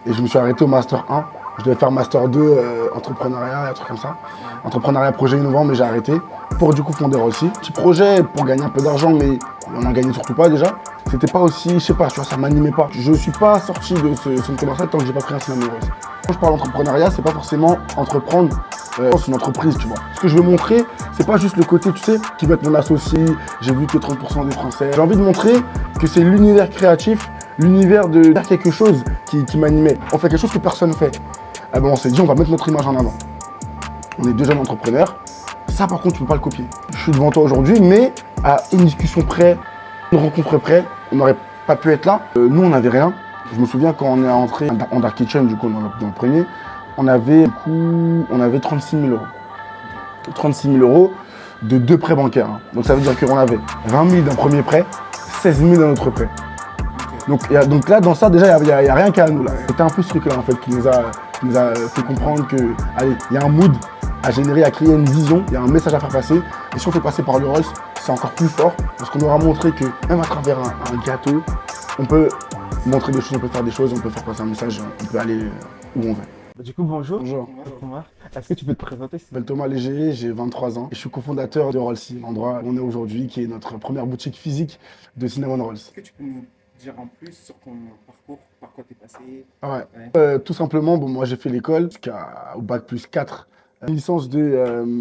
Et je me suis arrêté au Master 1. Je devais faire Master 2, entrepreneuriat, un truc comme ça. Entrepreneuriat, projet innovant, mais j'ai arrêté. Pour du coup fonder aussi. Petit projet pour gagner un peu d'argent, mais on n'en gagnait surtout pas déjà. C'était pas aussi, je sais pas, tu vois, ça m'animait pas. Je suis pas sorti de ce centre commercial tant que j'ai pas pris un cinéma rose. Quand je parle d'entrepreneuriat, c'est pas forcément entreprendre une entreprise, tu vois. Ce que je veux montrer, c'est pas juste le côté, tu sais, qui va être mon associé, j'ai vu que 30% des Français. J'ai envie de montrer que c'est l'univers créatif, l'univers de faire quelque chose qui m'animait. On fait quelque chose que personne ne fait. Ah ben on s'est dit, on va mettre notre image en avant. On est deux jeunes entrepreneurs. Ça, par contre, tu peux pas le copier. Je suis devant toi aujourd'hui, mais à une discussion près, une rencontre près, on n'aurait pas pu être là. Nous, on n'avait rien. Je me souviens quand on est entré en Dark Kitchen, du coup, dans le premier, on avait 36 000 euros. 36 000 euros de 2 prêts bancaires. Hein. Donc ça veut dire qu'on avait 20 000 d'un premier prêt, 16 000 d'un autre prêt. Donc là, dans ça, déjà, il n'y a rien qu'à nous. C'était un peu ce truc-là, en fait, qui nous a fait comprendre que, allez, il y a un mood à générer, à créer une vision, il y a un message à faire passer. Et si on fait passer par le Rolls, c'est encore plus fort, parce qu'on aura montré que, même à travers un gâteau, on peut montrer des choses, on peut faire des choses, on peut faire passer un message, on peut aller où on veut. Du coup, bonjour. Bonjour. Thomas. Est-ce que tu peux te présenter? Je m'appelle Thomas Léger, j'ai 23 ans et je suis cofondateur de Rollsy, l'endroit où on est aujourd'hui, qui est notre première boutique physique de Cinnamon Rolls. Est-ce que tu peux nous dire en plus sur ton parcours, par quoi tu es passé? Tout simplement, bon, moi j'ai fait l'école jusqu'au bac plus 4. Une licence de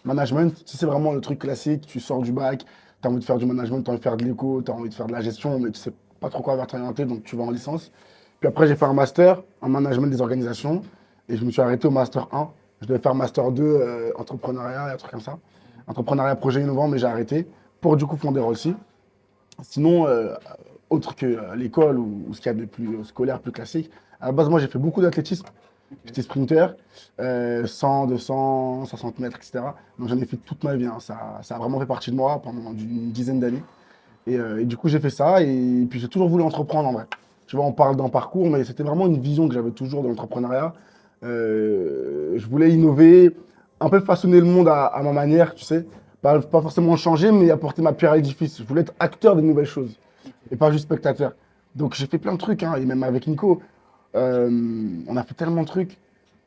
management, c'est vraiment le truc classique, tu sors du bac, tu as envie de faire du management, tu as envie de faire de l'éco, tu as envie de faire de la gestion, mais tu sais pas trop quoi vers t'orienter, donc tu vas en licence. Puis après j'ai fait un master en management des organisations et je me suis arrêté au master 1. Je devais faire master 2, entrepreneuriat, un truc comme ça. Entrepreneuriat, projet innovant, mais j'ai arrêté pour du coup fonder aussi. Sinon, autre que l'école ou ce qu'il y a de plus scolaire, plus classique, à la base, moi j'ai fait beaucoup d'athlétisme. J'étais sprinter, 100, 200, 60 mètres, etc. Donc j'en ai fait toute ma vie. Hein. Ça a vraiment fait partie de moi pendant une dizaine d'années. Et du coup, j'ai fait ça et puis j'ai toujours voulu entreprendre en vrai. Tu vois, on parle d'un parcours, mais c'était vraiment une vision que j'avais toujours de l'entrepreneuriat. Je voulais innover, un peu façonner le monde à ma manière, tu sais. Pas forcément changer, mais apporter ma pierre à l'édifice. Je voulais être acteur de nouvelles choses et pas juste spectateur. Donc j'ai fait plein de trucs, hein, et même avec Nico. On a fait tellement de trucs.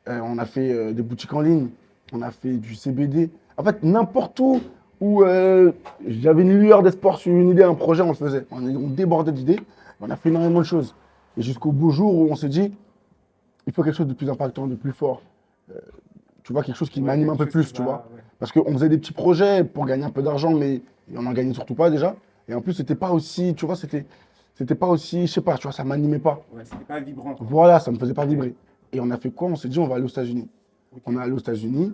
On a fait des boutiques en ligne, on a fait du CBD. En fait, n'importe où j'avais une lueur d'espoir sur une idée, un projet, on le faisait. On débordait d'idées, on a fait énormément de choses. Et jusqu'au beau jour où on s'est dit, il faut quelque chose de plus impactant, de plus fort. Tu vois, quelque chose qui m'anime un peu plus, tu vois. Parce qu'on faisait des petits projets pour gagner un peu d'argent, mais on n'en gagnait surtout pas déjà. Et en plus, c'était pas aussi, tu vois, c'était pas aussi, je sais pas, tu vois, ça m'animait pas. Ouais, c'était pas vibrant. Quoi. Voilà, ça me faisait pas vibrer. Et on a fait quoi? On s'est dit, on va aller aux États-Unis. Okay. On est allé aux États-Unis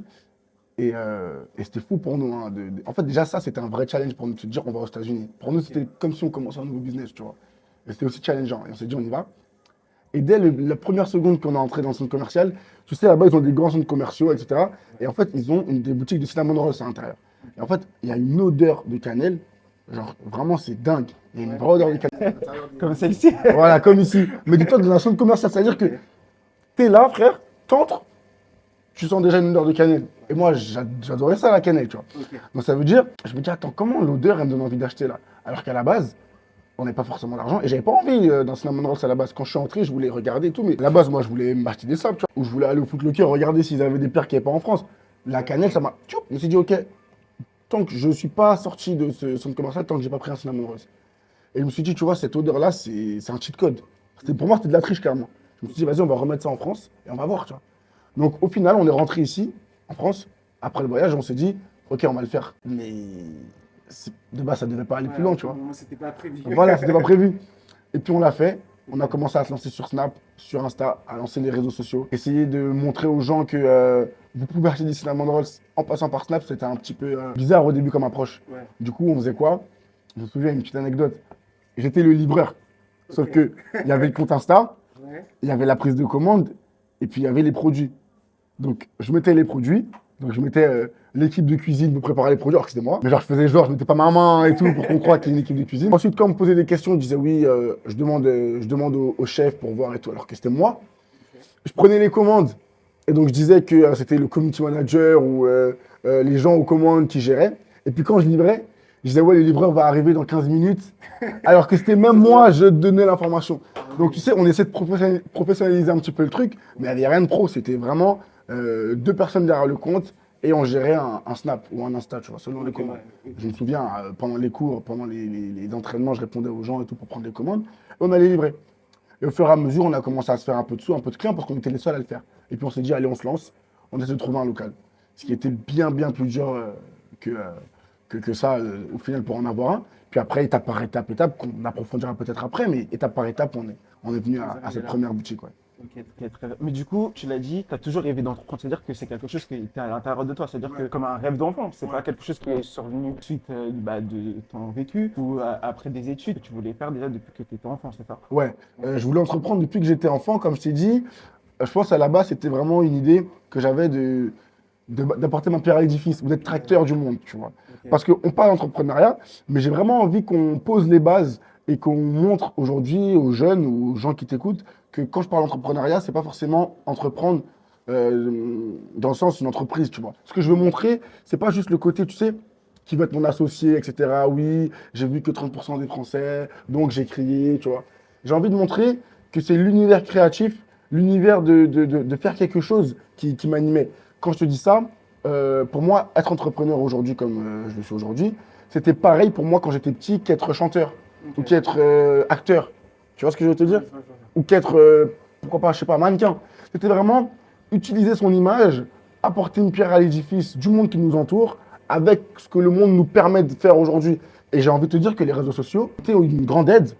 et c'était fou pour nous. Hein, En fait, déjà, ça, c'était un vrai challenge pour nous de se dire, on va aux États-Unis. Pour nous, c'était comme si on commençait un nouveau business, tu vois. Et c'était aussi challengeant. Et on s'est dit, on y va. Et dès la première seconde qu'on est entré dans le centre commercial, tu sais, là-bas, ils ont des grands centres commerciaux, etc. Et en fait, ils ont des boutiques de cinnamon rolls à l'intérieur. Et en fait, il y a une odeur de cannelle. Genre, vraiment, c'est dingue. Il y a une vraie odeur de cannelle. Comme celle-ci. Voilà, comme ici. Mais dis-toi, dans un centre commercial, c'est-à-dire que t'es là, frère, t'entres, tu sens déjà une odeur de cannelle. Et moi, j'adorais ça, la cannelle, tu vois. Okay. Donc ça veut dire, je me dis, attends, comment l'odeur, elle me donne envie d'acheter là? Alors qu'à la base, on n'avait pas forcément d'argent. Et j'avais pas envie d'un cinnamon rolls à la base. Quand je suis entré, je voulais regarder et tout. Mais à la base, moi, je voulais m'acheter des sables, tu vois. Ou je voulais aller au Foot Locker, regarder s'ils avaient des paires qu'il n'y avait pas en France. La cannelle, ça m'a... Je me suis dit, ok, tant que je ne suis pas sorti de ce centre commercial, tant que j'ai pas pris un cinnamon rolls. Et je me suis dit, tu vois, cette odeur-là, c'est un cheat code. Pour moi, c'était de la triche, carrément. Je me suis dit, vas-y, on va remettre ça en France et on va voir, tu vois. Donc, au final, on est rentré ici, en France. Après le voyage, on s'est dit, ok, on va le faire. Mais de base, ça ne devait pas aller plus loin, tu vois. C'était pas prévu. Voilà, c'était pas prévu. Et puis, on l'a fait. On a commencé à se lancer sur Snap, sur Insta, à lancer les réseaux sociaux. Essayer de montrer aux gens que vous pouvez acheter des cinnamon rolls en passant par Snap. C'était un petit peu bizarre au début comme approche. Ouais. Du coup, on faisait quoi? Je me souviens d'une petite anecdote. J'étais le livreur. Sauf que il y avait le compte Insta, il y avait la prise de commande, et puis il y avait les produits. Donc, je mettais les produits. Donc, je mettais l'équipe de cuisine pour préparer les produits, alors que c'était moi. Mais genre, je faisais genre, je mettais pas ma main et tout pour qu'on croie qu'il y a une équipe de cuisine. Ensuite, quand on me posait des questions, je disais oui, je demande au chef pour voir et tout, alors que c'était moi. Je prenais les commandes. Et donc, je disais que c'était le community manager ou les gens aux commandes qui géraient. Et puis, quand je livrais, Je disais, ouais, le livreur va arriver dans 15 minutes. Alors que c'était même moi, je donnais l'information. Donc, tu sais, on essaie de professionnaliser un petit peu le truc, mais il n'y avait rien de pro. C'était vraiment deux personnes derrière le compte et on gérait un Snap ou un Insta, tu vois, selon les Ok, commandes. ouais. Je me souviens, pendant les cours, pendant les entraînements, je répondais aux gens et tout pour prendre les commandes. Et on allait livrer. Et au fur et à mesure, on a commencé à se faire un peu de sous, un peu de clients parce qu'on était les seuls à le faire. Et puis on s'est dit, allez, on se lance. On essaie de trouver un local. Ce qui était bien, bien plus dur que, euh, que ça, au final, pour en avoir un. Puis après, étape par étape, qu'on approfondira peut-être après, mais étape par étape, on est venu Vous à arrivez cette là. première boutique. Ouais. Ok, très bien. Mais du coup, tu l'as dit, tu as toujours rêvé d'entreprendre. C'est-à-dire que c'est quelque chose qui était à l'intérieur de toi. C'est-à-dire que Ouais. comme un rêve d'enfant. C'est Ouais. pas quelque chose qui est survenu suite de ton vécu ou après des études. Que tu voulais faire déjà depuis que tu étais enfant, c'est ça? Ouais, je voulais entreprendre depuis que j'étais enfant, comme je t'ai dit. Je pense à la base, c'était vraiment une idée que j'avais d'apporter ma pierre à l'édifice, ou d'être tracteur du monde, tu vois. Ok. Parce qu'on parle d'entrepreneuriat, mais j'ai vraiment envie qu'on pose les bases et qu'on montre aujourd'hui aux jeunes ou aux gens qui t'écoutent que quand je parle d'entrepreneuriat, c'est pas forcément entreprendre dans le sens une entreprise, tu vois. Ce que je veux montrer, c'est pas juste le côté, tu sais, qui va être mon associé, etc. Oui, j'ai vu que 30% des Français, donc j'ai crié, tu vois. J'ai envie de montrer que c'est l'univers créatif, l'univers de faire quelque chose qui m'animait. Quand je te dis ça, pour moi, être entrepreneur aujourd'hui comme je le suis aujourd'hui, c'était pareil pour moi quand j'étais petit qu'être chanteur Ok. ou qu'être acteur. Tu vois ce que je veux te dire? Ouais, ouais, ouais. Ou qu'être, pourquoi pas, je sais pas, mannequin. C'était vraiment utiliser son image, apporter une pierre à l'édifice du monde qui nous entoure avec ce que le monde nous permet de faire aujourd'hui. Et j'ai envie de te dire que les réseaux sociaux étaient une grande aide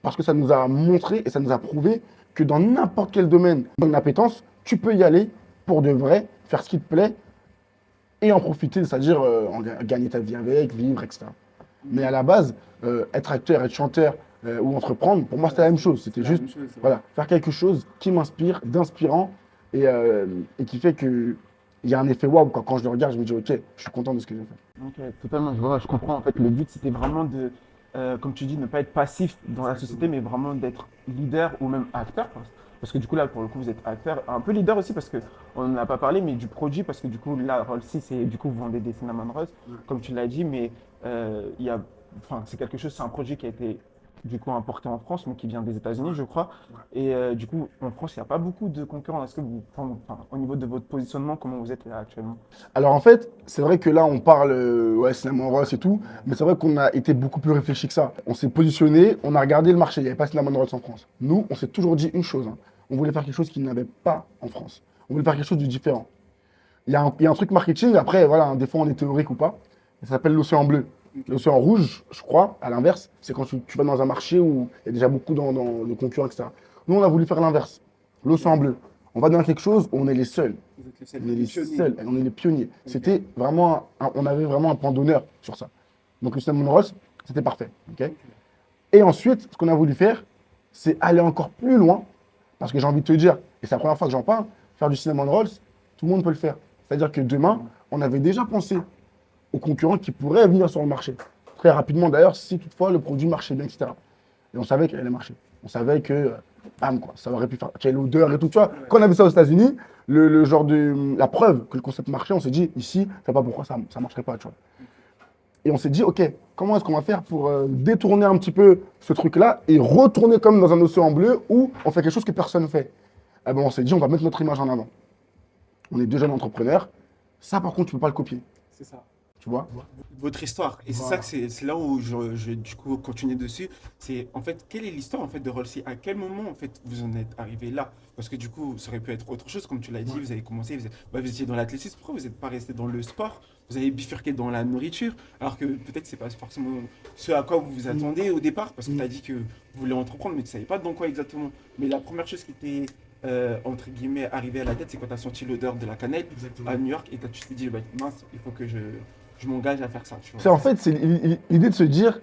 parce que ça nous a montré et ça nous a prouvé que dans n'importe quel domaine, dans une appétence, tu peux y aller pour de vrai, faire ce qui te plaît et en profiter, c'est-à-dire gagner ta vie avec, vivre, etc. Mais à la base, être acteur, être chanteur ou entreprendre, pour moi, c'était la même chose. C'était La juste même chose, ouais. voilà, faire quelque chose qui m'inspire, d'inspirant et qui fait qu'il y a un effet waouh. Quand je le regarde, je me dis, ok, je suis content de ce que j'ai fait. Ok, totalement, je vois, je comprends. En fait, le but, c'était vraiment de, comme tu dis, ne pas être passif dans la société, mais vraiment d'être leader ou même acteur. Parce que du coup, là, pour le coup, vous êtes acteur, un peu leader aussi, parce que on n'en a pas parlé, mais du produit, parce que du coup, là, Roll6, c'est du coup, vous vendez des cinnamon rolls, comme tu l'as dit, mais il y a, enfin, c'est quelque chose, c'est un produit qui a été du coup importé en France, mais qui vient des États-Unis, je crois. Et du coup, en France, il n'y a pas beaucoup de concurrents. Est-ce que vous, enfin, au niveau de votre positionnement, comment vous êtes là actuellement? Alors en fait, c'est vrai que là, on parle, ouais, Cinnamon Rolls et tout, mais c'est vrai qu'on a été beaucoup plus réfléchi que ça. On s'est positionné, on a regardé le marché, il n'y avait pas Cinnamon Rolls en France. Nous, on s'est toujours dit une chose, hein. On voulait faire quelque chose qu'il n'y avait pas en France. On voulait faire quelque chose de différent. Il y a un truc marketing, après, voilà, hein, des fois on est théorique ou pas, ça s'appelle l'océan bleu. L'océan rouge, je crois, à l'inverse, c'est quand tu vas dans un marché où il y a déjà beaucoup de concurrents, etc. Nous, on a voulu faire l'inverse. L'océan bleu. On va dans quelque chose où on est les seuls. Vous êtes les seuls. On est les pionniers. seuls, on est les pionniers. C'était vraiment, on avait vraiment un point d'honneur sur ça. Donc le Cinnamon Rolls, c'était parfait. Ok. Et ensuite, ce qu'on a voulu faire, c'est aller encore plus loin, parce que j'ai envie de te dire, et c'est la première fois que j'en parle, faire du Cinnamon Rolls, tout le monde peut le faire. C'est-à-dire que demain, on avait déjà pensé aux concurrents qui pourraient venir sur le marché. Très rapidement d'ailleurs, si toutefois le produit marchait bien, etc. Et on savait qu'elle allait marcher. On savait que, bam, quoi, ça aurait pu faire, quelle odeur et tout. Tu vois, quand on a vu ça aux États-Unis, le genre de, la preuve que le concept marchait, on s'est dit, ici, je sais pas pourquoi ça ne marcherait pas, tu vois. Et on s'est dit, ok, comment est-ce qu'on va faire pour détourner un petit peu ce truc-là et retourner comme dans un océan bleu où on fait quelque chose que personne ne fait. Eh ben, on s'est dit, on va mettre notre image en avant. On est deux jeunes entrepreneurs. Ça, par contre, tu ne peux pas le copier, C'est ça. tu vois. Votre histoire. Et c'est Voilà. ça que c'est là où du coup continue dessus. C'est en fait quelle est l'histoire en fait de Rolsey? À quel moment en fait vous en êtes arrivé là? Parce que du coup ça aurait pu être autre chose comme tu l'as dit. Vous avez commencé, vous étiez dans l'athlétisme. Pourquoi vous n'êtes pas resté dans le sport? Vous avez bifurqué dans la nourriture. Alors que peut-être c'est pas forcément ce à quoi vous vous attendez au départ. Parce que tu as dit que vous voulez entreprendre mais tu savais pas dans quoi exactement. Mais la première chose qui t'est entre guillemets arrivée à la tête, c'est quand tu as senti l'odeur de la cannelle à New York et tu t'es dit bah, mince, il faut que je m'engage à faire ça. Tu vois. C'est en fait, c'est l'idée de se dire,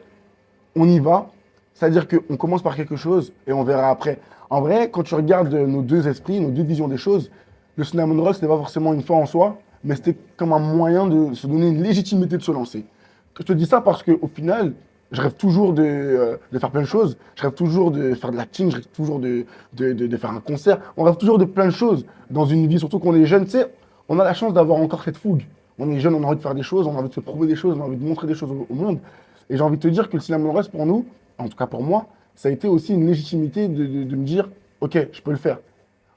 on y va. C'est-à-dire qu'on commence par quelque chose et on verra après. En vrai, quand tu regardes nos deux esprits, nos deux visions des choses, le cinnamon roll, ce n'était pas forcément une fin en soi, mais c'était comme un moyen de se donner une légitimité de se lancer. Je te dis ça parce qu'au final, je rêve toujours de faire plein de choses. Je rêve toujours de faire de l'acting, je rêve toujours de faire un concert. On rêve toujours de plein de choses dans une vie, surtout qu'on est jeune. Tu sais, on a la chance d'avoir encore cette fougue. On est jeune, on a envie de faire des choses, on a envie de se prouver des choses, on a envie de montrer des choses au monde. Et j'ai envie de te dire que le cinnamon roll, pour nous, en tout cas pour moi, ça a été aussi une légitimité de me dire, ok, je peux le faire.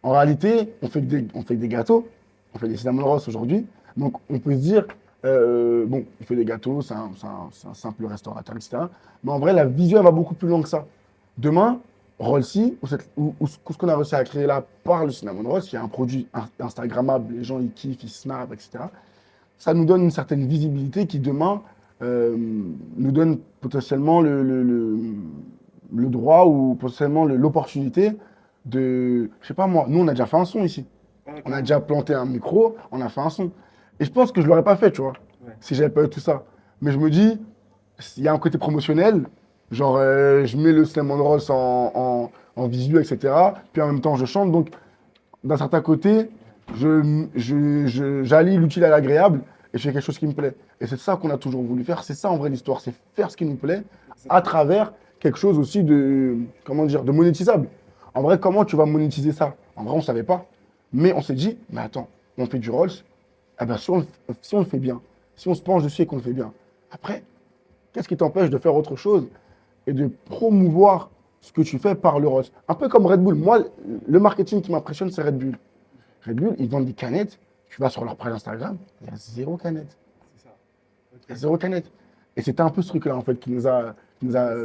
En réalité, on fait des gâteaux, on fait des cinnamon rolls aujourd'hui. Donc on peut se dire, bon, on fait des gâteaux, c'est un simple restaurateur, etc. Mais en vrai, la vision, elle va beaucoup plus loin que ça. Demain, Rollsy, ou ce qu'on a réussi à créer là par le cinnamon roll, qui est un produit Instagrammable, les gens ils kiffent, ils snap, etc. Ça nous donne une certaine visibilité qui demain nous donne potentiellement le droit ou potentiellement l'opportunité de, je sais pas moi, nous on a déjà fait un son ici. On a déjà planté un micro, on a fait un son. Et je pense que je l'aurais pas fait, tu vois, Ouais. si j'avais pas eu tout ça. Mais je me dis, il y a un côté promotionnel, genre je mets le cinnamon rolls en visu, etc. Puis en même temps je chante, donc d'un certain côté, j'allie l'utile à l'agréable et je fais quelque chose qui me plaît. Et c'est ça qu'on a toujours voulu faire. C'est ça en vrai l'histoire, c'est faire ce qui nous plaît à travers quelque chose aussi de, comment dire, de monétisable. En vrai, comment tu vas monétiser ça? En vrai, on ne savait pas. Mais on s'est dit, mais attends, on fait du Rolls, eh ben, si on le fait bien, si on se penche dessus et qu'on le fait bien, après, qu'est-ce qui t'empêche de faire autre chose et de promouvoir ce que tu fais par le Rolls? Un peu comme Red Bull. Moi, le marketing qui m'impressionne, c'est Red Bull. Red Bull, ils vendent des canettes. Tu vas sur leur page Instagram, il y a zéro canette. C'est ça. Il y a zéro canette. Et c'était un peu ce truc-là, en fait, qui nous a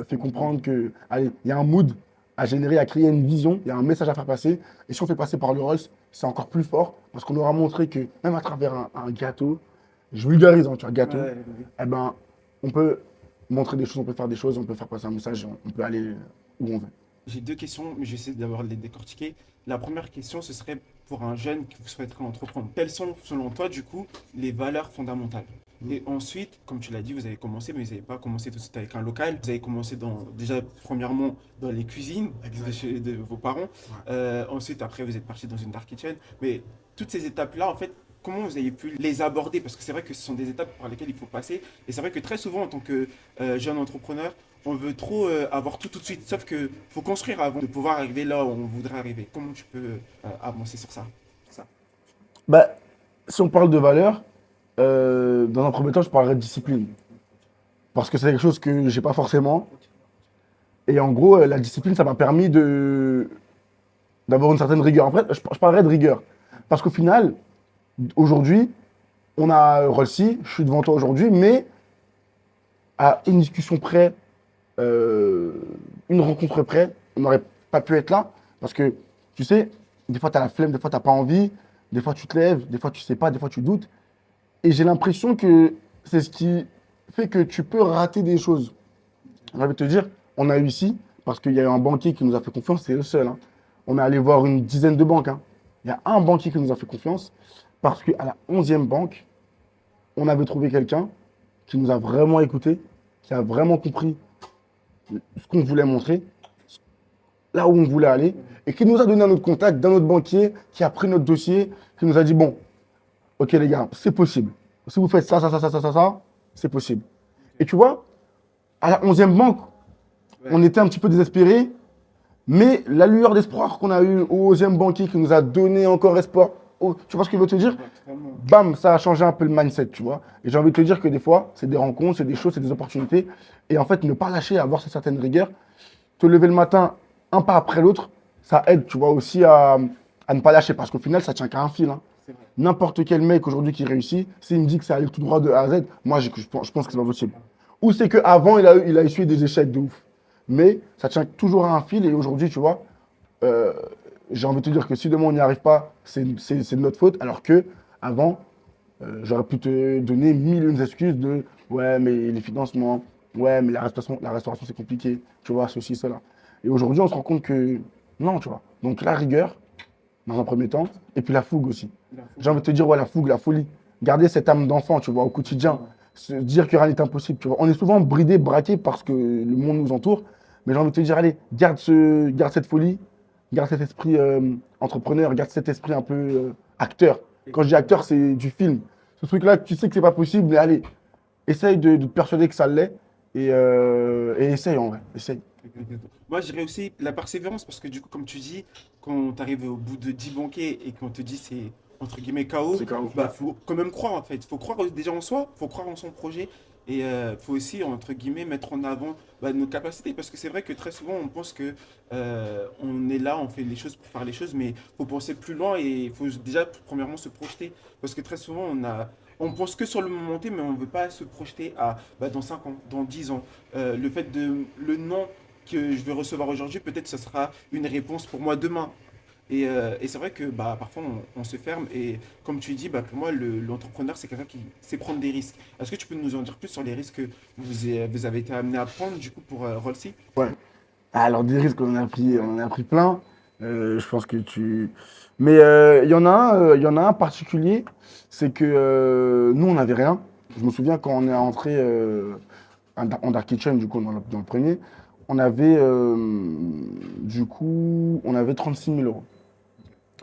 fait comprendre que, allez, il y a un mood à générer, à créer une vision, il y a un message à faire passer. Et si on fait passer par le Rolls, c'est encore plus fort parce qu'on aura montré que, même à travers un gâteau, je vulgarise, hein, tu vois, gâteau, Ouais, eh ben, on peut montrer des choses, on peut faire des choses, on peut faire passer un message, on peut aller où on veut. j'ai deux questions, mais j'essaie d'abord de les décortiquer. La première question, ce serait pour un jeune qui souhaiterait entreprendre. Quelles sont, selon toi, du coup, les valeurs fondamentales? Et ensuite, comme tu l'as dit, vous avez commencé, mais vous n'avez pas commencé tout de suite avec un local. Vous avez commencé déjà, premièrement, dans les cuisines de vos parents. Ensuite, après, vous êtes parti dans une dark kitchen. Mais toutes ces étapes-là, en fait, comment vous avez pu les aborder? Parce que c'est vrai que ce sont des étapes par lesquelles il faut passer. Et c'est vrai que très souvent, en tant que jeune entrepreneur, on veut trop avoir tout de suite. Sauf que faut construire avant de pouvoir arriver là où on voudrait arriver. Comment tu peux avancer sur ça? Bah, si on parle de valeur, dans un premier temps, je parlerai de discipline. Parce que c'est quelque chose que j'ai pas forcément. Et en gros, la discipline, ça m'a permis d'avoir une certaine rigueur. En fait, je parlerai de rigueur. Parce qu'au final, aujourd'hui, on a Rolsi, je suis devant toi aujourd'hui, mais à une discussion près, euh, une rencontre près, on n'aurait pas pu être là. Parce que, tu sais, des fois, tu as la flemme, des fois, tu n'as pas envie, des fois, tu te lèves, des fois, tu sais pas, des fois, tu doutes. Et j'ai l'impression que c'est ce qui fait que tu peux rater des choses. J'ai envie de te dire, on a eu ici, parce qu'il y a eu un banquier qui nous a fait confiance, c'est le seul, hein. On est allé voir une dizaine de banques, hein. Il y a un banquier qui nous a fait confiance, parce qu'à la 11e banque, on avait trouvé quelqu'un qui nous a vraiment écouté, qui a vraiment compris ce qu'on voulait montrer, là où on voulait aller, et qui nous a donné un autre contact d'un autre banquier, qui a pris notre dossier, qui nous a dit, bon, ok les gars, c'est possible. Si vous faites ça, c'est possible. Et tu vois, à la 11e banque, on était un petit peu désespérés, mais la lueur d'espoir qu'on a eue au 11e banquier qui nous a donné encore espoir, tu vois ce que je veux te dire? Bam, ça a changé un peu le mindset, tu vois. Et j'ai envie de te dire que des fois, c'est des rencontres, c'est des choses, c'est des opportunités. Et en fait, ne pas lâcher, avoir cette certaine rigueur, te lever le matin, un pas après l'autre, ça aide, tu vois, aussi à ne pas lâcher. Parce qu'au final, ça tient qu'à un fil, hein. C'est vrai. N'importe quel mec aujourd'hui qui réussit, s'il me dit que ça allait tout droit de A à Z, moi, je pense que c'est pas possible. Ou c'est qu'avant, il a essuyé des échecs de ouf. Mais ça tient toujours à un fil. Et aujourd'hui, tu vois, euh, j'ai envie de te dire que si demain on n'y arrive pas, c'est de notre faute. Alors que avant, j'aurais pu te donner mille et une excuses de ouais, mais les financements, ouais, mais la restauration c'est compliqué, tu vois, ceci, cela. Et aujourd'hui, on se rend compte que non, tu vois. Donc la rigueur, dans un premier temps, et puis la fougue aussi. J'ai envie de te dire, ouais, la fougue, la folie. Garder cette âme d'enfant, tu vois, au quotidien. Se dire que rien n'est impossible, tu vois. On est souvent bridé, braqué parce que le monde nous entoure. Mais j'ai envie de te dire, allez, garde cette folie, garde cet esprit entrepreneur, garde cet esprit un peu acteur. Quand je dis acteur, c'est du film. Ce truc-là, tu sais que c'est pas possible, mais allez, essaye de te persuader que ça l'est. Et essaye en vrai, essaye. Moi, je dirais aussi la persévérance parce que du coup, comme tu dis, quand tu arrives au bout de 10 banquets et qu'on te dit entre guillemets KO, C'est KO. bah faut quand même croire en fait. Faut croire déjà en soi, faut croire en son projet et faut aussi entre guillemets mettre en avant nos capacités parce que c'est vrai que très souvent on pense que on est là, on fait les choses pour faire les choses, mais faut penser plus loin et il faut déjà premièrement se projeter parce que très souvent on pense que sur le moment T, mais on ne veut pas se projeter à dans 5 ans, dans 10 ans. Le fait de le non que je vais recevoir aujourd'hui, peut-être que ça sera une réponse pour moi demain. Et c'est vrai que parfois on se ferme et comme tu dis, pour moi l'entrepreneur c'est quelqu'un qui sait prendre des risques. Est-ce que tu peux nous en dire plus sur les risques que vous avez été amené à prendre du coup pour Rollsy? Ouais. Alors, des risques, on en a pris plein. Je pense que tu. Mais il y en a un particulier, c'est que nous, on n'avait rien. Je me souviens quand on est rentré en Dark Kitchen, du coup, dans le premier, on avait, on avait 36 000 euros.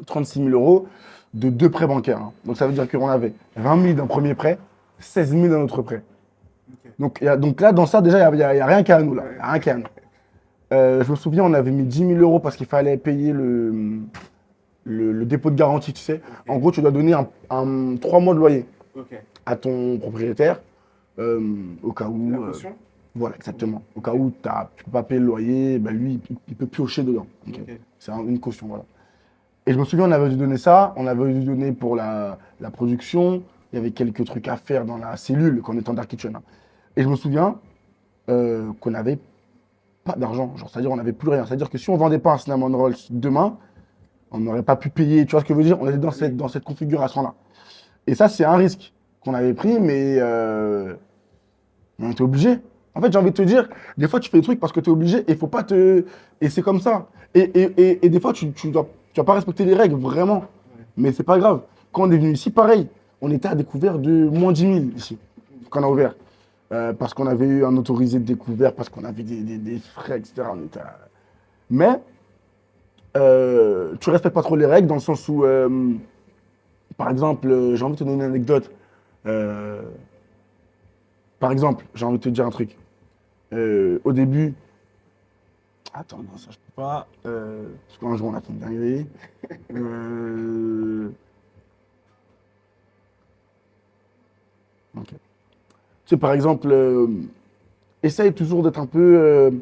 36 000 euros de 2 prêts bancaires, hein. Donc, ça veut dire qu'on avait 20 000 d'un premier prêt, 16 000 d'un autre prêt. Ok. Donc là, dans ça, déjà, il y a rien qu'à nous, là. Il y a rien qu'à nous. Je me souviens, on avait mis 10 000 euros parce qu'il fallait payer le dépôt de garantie, tu sais. Ok. En gros, tu dois donner 3 mois de loyer Ok. à ton propriétaire au cas où. La caution? Voilà, exactement. Au cas où tu ne peux pas payer le loyer, lui, il peut piocher dedans. Ok. Ok. C'est une caution, voilà. Et je me souviens, on avait dû donner ça, on avait dû donner pour la production. Il y avait quelques trucs à faire dans la cellule quand on était en Dark Kitchen, hein. Et je me souviens qu'on n'avait pas d'argent. Genre, c'est-à-dire on n'avait plus rien. C'est-à-dire que si on vendait pas un cinnamon rolls demain, on n'aurait pas pu payer. Tu vois ce que je veux dire? On était dans cette configuration-là. Et ça, c'est un risque qu'on avait pris, mais on était obligé. En fait, j'ai envie de te dire, des fois, tu fais des trucs parce que tu es obligé et il faut pas te. Et c'est comme ça. Et des fois, tu dois pas respecter les règles, vraiment. Mais c'est pas grave. Quand on est venu ici, pareil. On était à découvert de moins 10 000 ici, quand on a ouvert. Parce qu'on avait eu un autorisé de découvert, parce qu'on avait des frais, etc. Mais tu respectes pas trop les règles dans le sens où, par exemple, j'ai envie de te donner une anecdote. Euh, Par exemple, j'ai envie de te dire un truc. Au début, attends, non, ça je peux pas. Parce qu'un jour on a fait une dinguerie. Ok. Tu sais, par exemple, essaye toujours d'être un peu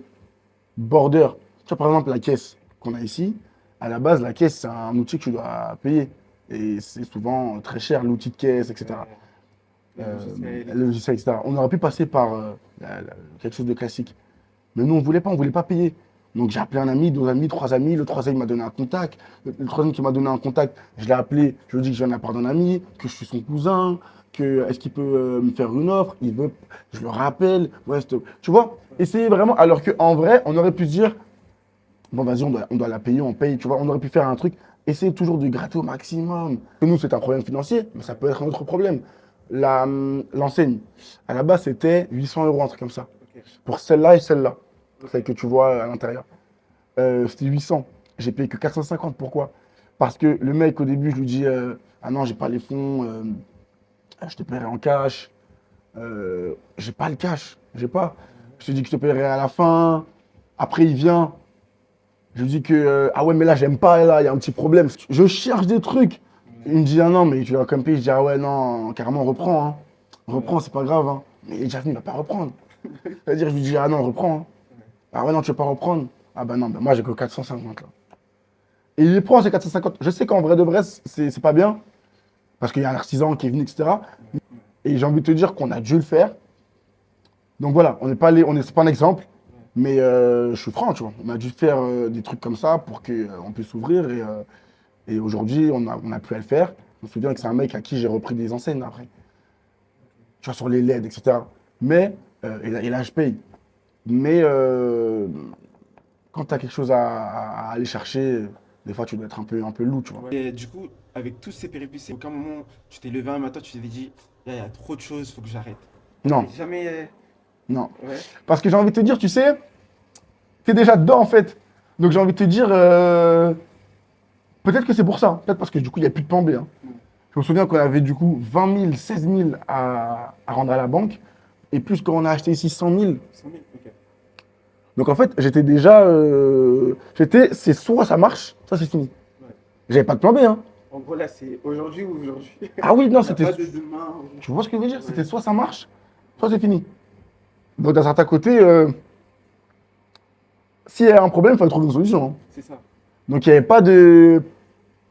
border. Tu vois, par exemple, la caisse qu'on a ici, à la base, la caisse, c'est un outil que tu dois payer. Et c'est souvent très cher, l'outil de caisse, etc. Le logiciel, etc. On aurait pu passer par quelque chose de classique. Mais nous, on voulait pas payer. Donc j'ai appelé un ami, 2 amis, 3 amis. Le troisième m'a donné un contact. Le troisième qui m'a donné un contact, je l'ai appelé. Je lui ai dit que je viens de la part d'un ami, que je suis son cousin, que est-ce qu'il peut me faire une offre. Il veut, je le rappelle. Ouais, tu vois, essayer vraiment. Alors qu'en vrai, on aurait pu se dire, bon, vas-y, on doit la payer, on paye. Tu vois, on aurait pu faire un truc. Essayer toujours de gratter au maximum. Pour nous, c'est un problème financier, mais ça peut être un autre problème. L'enseigne, à la base, c'était 800 euros, un truc comme ça. Ok. Pour celle-là et celle-là, celle que tu vois à l'intérieur. C'était 800. J'ai payé que 450. Pourquoi? Parce que le mec, au début, je lui dis ah non, j'ai pas les fonds, je te paierai en cash. J'ai pas le cash, j'ai pas. Je te dis que je te paierai à la fin. Après, il vient. Je lui dis que ah ouais, mais là, j'aime pas, là, il y a un petit problème. Je cherche des trucs. Il me dit ah non, mais tu vas comme payer. Je dis ah ouais, non, carrément, reprends, hein. Reprends, c'est pas grave, hein. Mais il est déjà venu, il va pas reprendre. C'est-à-dire, je lui dis ah non, reprends, hein. Ah ouais, non, tu veux pas reprendre? Ah bah non, bah moi j'ai que 450 là. Et il les prend ces 450. Je sais qu'en vrai de vrai, c'est pas bien, parce qu'il y a un artisan qui est venu, etc. Et j'ai envie de te dire qu'on a dû le faire. Donc voilà, on n'est pas, c'est pas un exemple, mais je suis franc, tu vois. On a dû faire des trucs comme ça pour qu'on puisse s'ouvrir. Et aujourd'hui, on a pu à le faire. Je me souviens que c'est un mec à qui j'ai repris des enseignes après. Tu vois, sur les LED, etc. Mais, et là, je paye. Mais quand tu as quelque chose à aller chercher, des fois, tu dois être un peu loup, tu vois. Et du coup, avec tous ces péripéties, à aucun moment tu t'es levé un matin, tu t'es dit, il y a trop de choses, faut que j'arrête. Non, Jamais. non. Ouais. Parce que j'ai envie de te dire, tu sais, tu es déjà dedans, en fait. Donc j'ai envie de te dire, peut-être que c'est pour ça. Peut-être parce que du coup, il n'y a plus de plan B, hein. Je me souviens qu'on avait du coup 20 000, 16 000 à rendre à la banque. Et plus quand on a acheté ici 100 000. 100 000, ok. Donc en fait, j'étais déjà. C'est soit ça marche, soit c'est fini. Ouais. J'avais pas de plan B, hein. En gros, là, c'est aujourd'hui ou aujourd'hui. Ah oui, non, Il n'y a c'était. pas de demain. Tu vois ce que je veux dire? Ouais. C'était soit ça marche, soit c'est fini. Donc d'un certain côté, s'il y a un problème, il faut trouver une solution, hein. C'est ça. Donc il n'y avait pas de.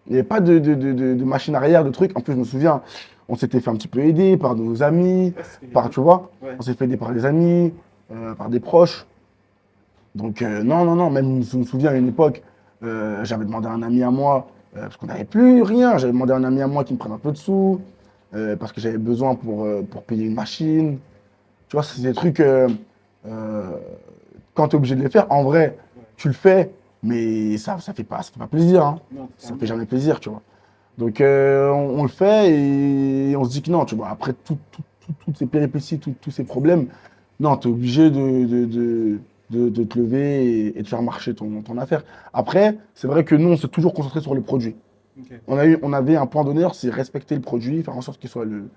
Il n'y avait pas de machine arrière, de trucs. En plus, je me souviens, on s'était fait un petit peu aider par nos amis, Ouais, c'est- par, tu vois, ouais. on s'est fait aider par des amis, par des proches. Donc, non, non, non, même, je me souviens à une époque, j'avais demandé à un ami à moi, parce qu'on n'avait plus rien, j'avais demandé à un ami à moi qui me prenne un peu de sous, parce que j'avais besoin pour payer une machine. Tu vois, c'est des trucs, euh, quand tu es obligé de les faire, en vrai, tu le fais, mais ça fait pas plaisir, hein. Non, Ça fait totalement. jamais plaisir, tu vois. Donc, on le fait et on se dit que non, tu vois, après toutes ces péripéties, tous ces problèmes, non, tu es obligé de te lever et de faire marcher ton affaire. Après, c'est vrai que nous, on s'est toujours concentré sur le produit. Ok. On avait un point d'honneur, c'est respecter le produit, faire en sorte qu'il soit le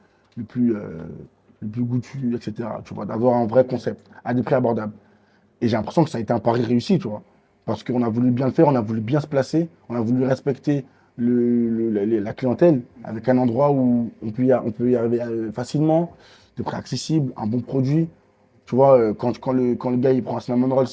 plus, le plus goûtu, etc. Tu vois, d'avoir un vrai concept à des prix abordables. Et j'ai l'impression que ça a été un pari réussi, tu vois. Parce qu'on a voulu bien le faire, on a voulu bien se placer, on a voulu respecter la clientèle avec un endroit où on peut y arriver facilement, de prix accessible, un bon produit. Tu vois, quand le gars il prend un cinnamon roll,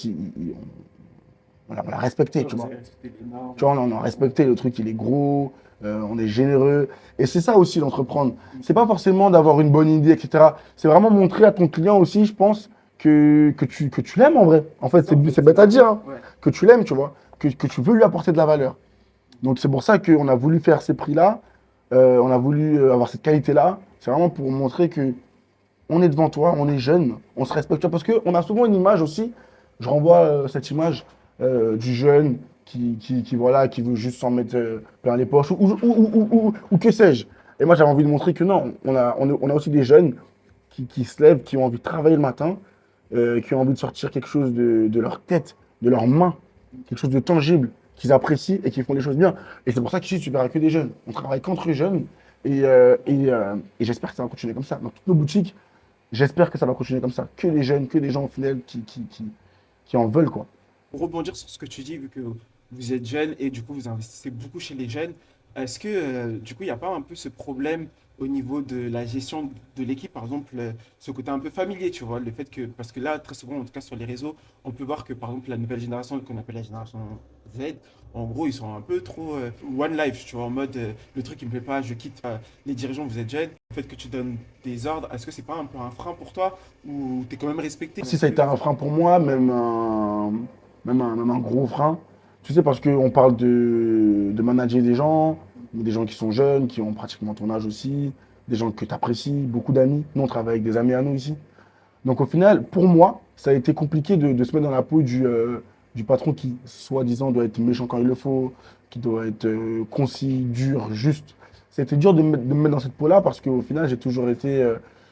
on l'a respecté, tu Vous vois. avez respecté les normes. Tu vois, on a respecté, le truc il est gros, on est généreux. Et c'est ça aussi d'entreprendre. C'est pas forcément d'avoir une bonne idée, etc. C'est vraiment montrer à ton client aussi, je pense, que tu l'aimes en vrai. En fait, Ça, en fait, c'est bête à dire, hein, Ouais. que tu l'aimes, tu vois, que tu veux lui apporter de la valeur. Donc c'est pour ça qu'on a voulu faire ces prix-là, on a voulu avoir cette qualité-là. C'est vraiment pour montrer que on est devant toi, on est jeune, on se respecte. Parce qu'on a souvent une image aussi, je renvoie cette image du jeune voilà, qui veut juste s'en mettre plein les poches, ou que sais-je. Et moi, j'avais envie de montrer que non, on a aussi des jeunes qui se lèvent, qui ont envie de travailler le matin, qui ont envie de sortir quelque chose de leur tête, de leurs mains, quelque chose de tangible, qu'ils apprécient et qui font les choses bien. Et c'est pour ça qu'ici, tu verras que des jeunes. On travaille qu'entre jeunes et j'espère que ça va continuer comme ça. Dans toutes nos boutiques, j'espère que ça va continuer comme ça. Que les jeunes, que les gens fidèles qui en veulent, quoi. Pour rebondir sur ce que tu dis, vu que vous êtes jeune et du coup vous investissez beaucoup chez les jeunes, est-ce que du coup il n'y a pas un peu ce problème au niveau de la gestion de l'équipe, par exemple ce côté un peu familier, tu vois, le fait que, parce que là très souvent, en tout cas sur les réseaux, on peut voir que par exemple la nouvelle génération qu'on appelle la génération Z, en gros ils sont un peu trop one life, tu vois, en mode le truc il me plaît pas, je quitte les dirigeants, vous êtes jeunes, le fait que tu donnes des ordres, est-ce que c'est pas un peu un frein pour toi ou tu es quand même respecté? Si ça a été un frein pour moi, même un gros frein, tu sais, parce qu'on parle de manager des gens qui sont jeunes, qui ont pratiquement ton âge aussi, des gens que tu apprécies, beaucoup d'amis. Nous, on travaille avec des amis à nous ici. Donc au final, pour moi, ça a été compliqué de se mettre dans la peau du patron qui, soi-disant, doit être méchant quand il le faut, qui doit être concis, dur, juste. C'était dur de me mettre dans cette peau-là parce qu'au final, j'ai toujours été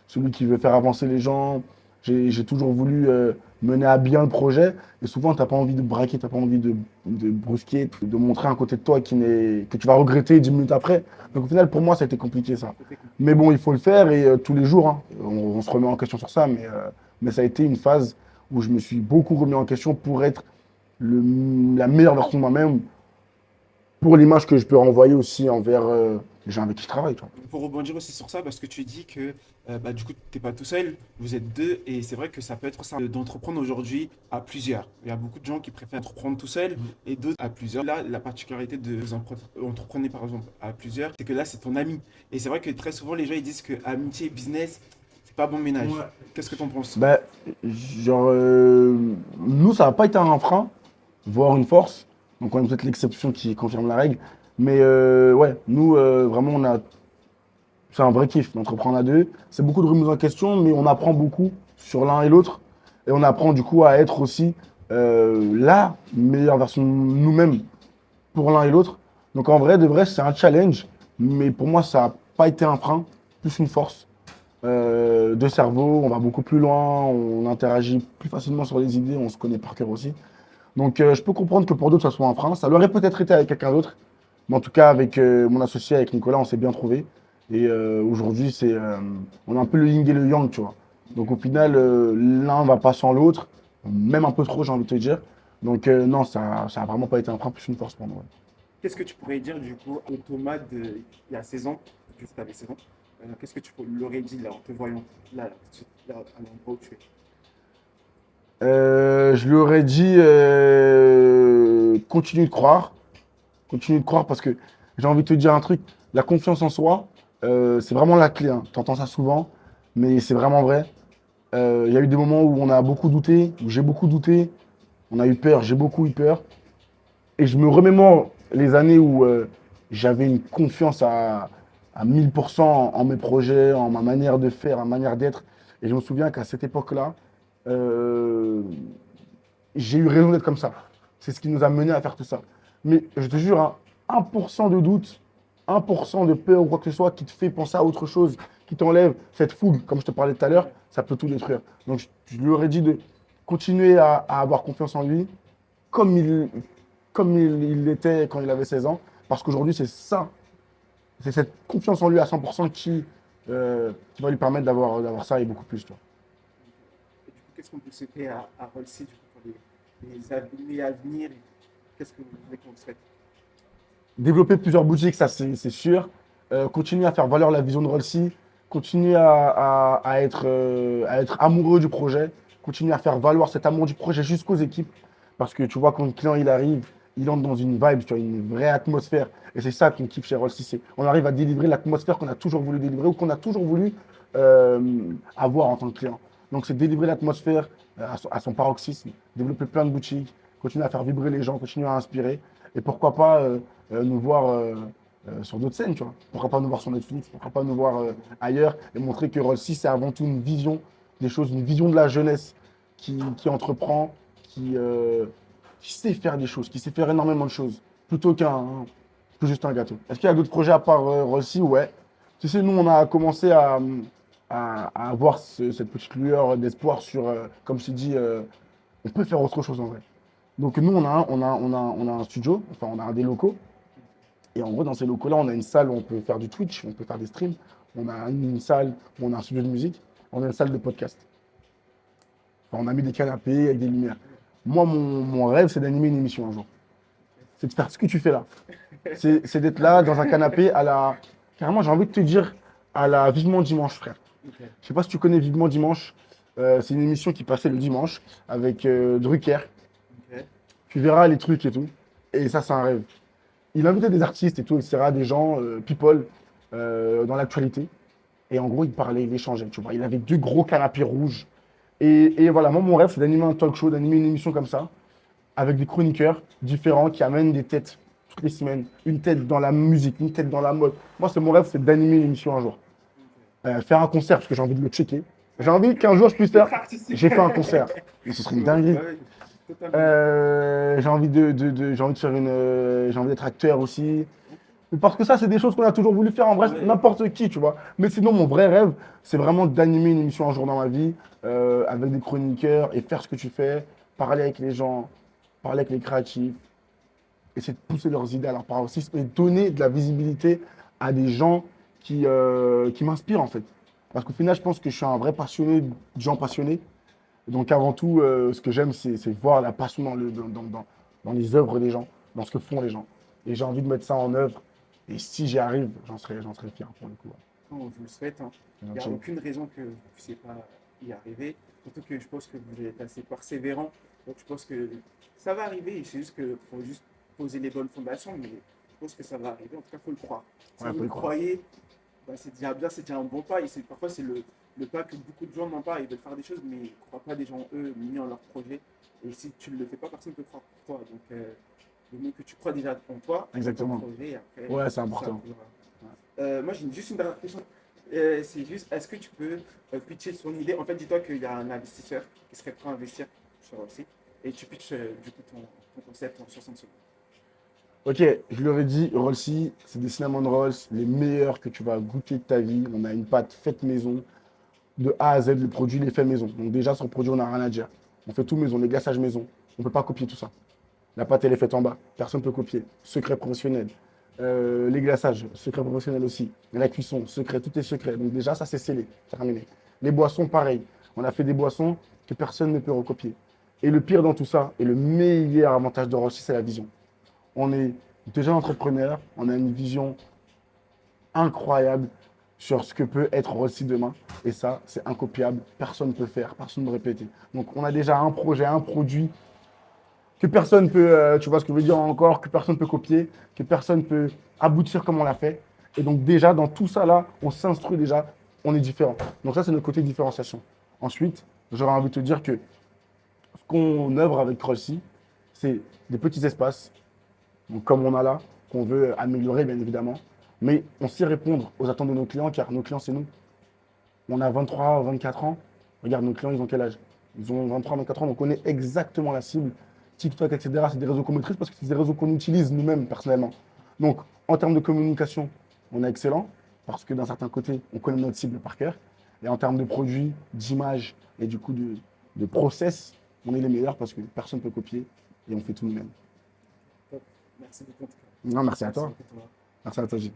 celui qui veut faire avancer les gens. J'ai toujours voulu mener à bien le projet. Et souvent, tu n'as pas envie de braquer, tu n'as pas envie de brusquer, de montrer un côté de toi que tu vas regretter 10 minutes après. Donc au final, pour moi, ça a été compliqué ça. Mais bon, il faut le faire et tous les jours, hein, on se remet en question sur ça. Mais ça a été une phase où je me suis beaucoup remis en question pour être la meilleure version de moi-même, pour l'image que je peux renvoyer aussi envers les gens avec qui je travaille, tu vois. Pour rebondir aussi sur ça, parce que tu dis que bah, du coup, tu n'es pas tout seul, vous êtes deux, et c'est vrai que ça peut être ça d'entreprendre aujourd'hui à plusieurs. Il y a beaucoup de gens qui préfèrent entreprendre tout seul et d'autres à plusieurs. Là, la particularité de vous entreprenez par exemple à plusieurs, c'est que là, c'est ton ami. Et c'est vrai que très souvent, les gens ils disent que amitié et business, c'est pas bon ménage. Ouais. Qu'est-ce que tu en penses? Ben, genre, nous, ça n'a pas été un frein, voire une force. Donc, on est peut-être l'exception qui confirme la règle. Mais ouais, nous, vraiment, c'est un vrai kiff d'entreprendre à deux. C'est beaucoup de remise en question, mais on apprend beaucoup sur l'un et l'autre. Et on apprend du coup à être aussi la meilleure version de nous-mêmes pour l'un et l'autre. Donc en vrai, de vrai, c'est un challenge. Mais pour moi, ça n'a pas été un frein, plus une force. Deux cerveaux, on va beaucoup plus loin, on interagit plus facilement sur les idées, on se connaît par cœur aussi. Donc je peux comprendre que pour d'autres, ça soit un frein. Ça l'aurait peut-être été avec quelqu'un d'autre. Mais en tout cas, avec mon associé, avec Nicolas, on s'est bien trouvé. Et aujourd'hui, on est un peu le yin et le yang, tu vois. Donc au final, l'un va pas sans l'autre, même un peu trop, j'ai envie de te dire. Donc non, ça a vraiment pas été un frein, plus une force pour nous. Ouais. qu'est-ce que tu pourrais dire du coup au Thomas il y a 16 ans, juste tu avais 16 ans, qu'est-ce que tu lui aurais dit là en te voyant là, tout de suite, là, à l'endroit où tu es? Je lui aurais dit continue de croire parce que j'ai envie de te dire un truc, la confiance en soi, c'est vraiment la clé, hein. Tu entends ça souvent, mais c'est vraiment vrai. Il y a eu des moments où on a beaucoup douté, où j'ai beaucoup douté, on a eu peur, j'ai beaucoup eu peur. Et je me remémore les années où j'avais une confiance à 1000% en mes projets, en ma manière de faire, en ma manière d'être. Et je me souviens qu'à cette époque-là, euh, j'ai eu raison d'être comme ça. C'est ce qui nous a mené à faire tout ça. Mais je te jure, hein, 1% de doute, 1% de peur ou quoi que ce soit qui te fait penser à autre chose, qui t'enlève cette fougue, comme je te parlais tout à l'heure, ça peut tout détruire. Donc je lui aurais dit de continuer à avoir confiance en lui, comme il l'était quand il avait 16 ans, parce qu'aujourd'hui, c'est ça, c'est cette confiance en lui à 100% qui va lui permettre d'avoir ça et beaucoup plus. Tu vois. Et du coup, qu'est-ce qu'on peut souhaiter à Rolsey du coup, pour les années à venir et qu'est-ce que vous voulez qu'on souhaite? Développer plusieurs boutiques, ça c'est sûr. Continuer à faire valoir la vision de Rolsey, continuer à être amoureux du projet, continuer à faire valoir cet amour du projet jusqu'aux équipes, parce que tu vois, quand le client il arrive, il entre dans une vibe, tu vois, une vraie atmosphère. Et c'est ça qu'on kiffe chez Rolsey. On arrive à délivrer l'atmosphère qu'on a toujours voulu délivrer ou qu'on a toujours voulu avoir en tant que client. Donc c'est délivrer l'atmosphère à son paroxysme, développer plein de boutiques, continuer à faire vibrer les gens, continuer à inspirer. Et pourquoi pas nous voir sur d'autres scènes, tu vois. Pourquoi pas nous voir sur Netflix, pourquoi pas nous voir ailleurs et montrer que Rolsey, c'est avant tout une vision des choses, une vision de la jeunesse qui entreprend, qui sait faire des choses, qui sait faire énormément de choses, plutôt que juste un gâteau. Est-ce qu'il y a d'autres projets à part Rolsey? Ouais. Tu sais, nous, on a commencé à avoir cette petite lueur d'espoir sur, comme je t'ai dit, on peut faire autre chose en vrai. Donc nous, on a un studio, enfin on a des locaux. Et en gros, dans ces locaux-là, on a une salle où on peut faire du Twitch, on peut faire des streams. On a une salle où on a un studio de musique. On a une salle de podcast. Enfin, on a mis des canapés avec des lumières. Moi, mon rêve, c'est d'animer une émission un jour. C'est de faire ce que tu fais là. C'est d'être là, dans un canapé, carrément, j'ai envie de te dire, à la Vivement Dimanche, frère. Ok. Je sais pas si tu connais Vivement Dimanche. C'est une émission qui passait le dimanche avec Drucker. Ok. Tu verras les trucs et tout. Et ça, c'est un rêve. Il invitait des artistes et tout, etc., des gens, people, dans l'actualité. Et en gros, il parlait, il échangeait, tu vois. Il avait deux gros canapés rouges. Et voilà, moi, mon rêve, c'est d'animer un talk show, d'animer une émission comme ça, avec des chroniqueurs différents qui amènent des têtes toutes les semaines. Une tête dans la musique, une tête dans la mode. Moi, c'est mon rêve, c'est d'animer une émission un jour. Faire un concert, parce que j'ai envie de le checker. J'ai envie qu'un jour, je puisse faire. J'ai fait un concert. Mais ce serait une dinguerie. Ouais, totalement. J'ai envie j'ai envie de faire j'ai envie d'être acteur aussi. Mais parce que ça, c'est des choses qu'on a toujours voulu faire en vrai, Ouais. n'importe qui, tu vois. Mais sinon, mon vrai rêve, c'est vraiment d'animer une émission un jour dans ma vie, avec des chroniqueurs et faire ce que tu fais, parler avec les gens, parler avec les créatifs, essayer de pousser leurs idées à leur paroxysme et donner de la visibilité à des gens qui m'inspirent en fait. Parce qu'au final, je pense que je suis un vrai passionné de gens passionnés. Donc avant tout, ce que j'aime, c'est voir la passion dans les œuvres des gens, dans ce que font les gens. Et j'ai envie de mettre ça en œuvre. Et si j'y arrive, j'en serai fier pour le coup. On vous le souhaite, hein. Il n'y a Gentil. aucune raison que vous ne puissiez pas y arriver. Surtout que je pense que vous êtes assez persévérant. Donc je pense que ça va arriver. C'est juste qu'il faut juste poser les bonnes fondations. Mais je pense que ça va arriver. En tout cas, il faut le croire. Si Ouais, vous faut le y croire. croyez, bah, c'est déjà bien, c'est déjà un bon pas. Et parfois, c'est le pas que beaucoup de gens n'ont pas. Ils veulent faire des choses, mais ils ne croient pas des gens, eux, ni en leur projet. Et si tu ne le fais pas, personne ne peut croire pour toi. Donc, le mieux que tu crois déjà en toi, Exactement. en ton projet. Et après, Ouais, c'est ça important. arrivera. Moi, j'ai juste une dernière question. C'est juste, est-ce que tu peux pitcher son idée? En fait, dis-toi qu'il y a un investisseur qui serait prêt à investir sur le site et tu pitches du coup ton concept en 60 secondes. Ok, je leur ai dit, Rolsey, c'est des cinnamon rolls, les meilleurs que tu vas goûter de ta vie. On a une pâte faite maison, de A à Z, le produit il est fait maison. Donc déjà, sur le produit, on n'a rien à dire. On fait tout maison, les glaçages maison. On ne peut pas copier tout ça. La pâte, elle est faite en bas. Personne ne peut copier. Secret professionnel. Les glaçages, secret professionnel aussi. La cuisson, secret, tout est secret. Donc déjà, ça, c'est scellé. Terminé. Les boissons, pareil. On a fait des boissons que personne ne peut recopier. Et le pire dans tout ça, et le meilleur avantage de Rolsey, c'est la vision. On est Déjà entrepreneur, on a une vision incroyable sur ce que peut être Rossi demain. Et ça, c'est incopiable. Personne ne peut faire, personne ne peut répéter. Donc, on a déjà un projet, un produit que personne peut, tu vois ce que je veux dire encore, que personne peut copier, que personne peut aboutir comme on l'a fait. Et donc, déjà, dans tout ça là, on s'instruit déjà, on est différent. Donc, ça, c'est notre côté différenciation. Ensuite, j'aurais envie de te dire que ce qu'on œuvre avec Rossi, c'est des petits espaces donc, comme on a là, qu'on veut améliorer, bien évidemment. Mais on sait répondre aux attentes de nos clients, car nos clients, c'est nous. On a 23, 24 ans. Regarde, nos clients, ils ont quel âge? Ils ont 23, 24 ans, donc on connaît exactement la cible. TikTok, etc., c'est des réseaux qu'on maîtrise parce que c'est des réseaux qu'on utilise nous-mêmes, personnellement. Donc, en termes de communication, on est excellent, parce que d'un certain côté, on connaît notre cible par cœur. Et en termes de produits, d'image et du coup de process, on est les meilleurs parce que personne ne peut copier et on fait tout nous-mêmes. Top. Merci beaucoup en tout cas. Non, merci à Merci toi. beaucoup, Thomas. Merci à toi, J.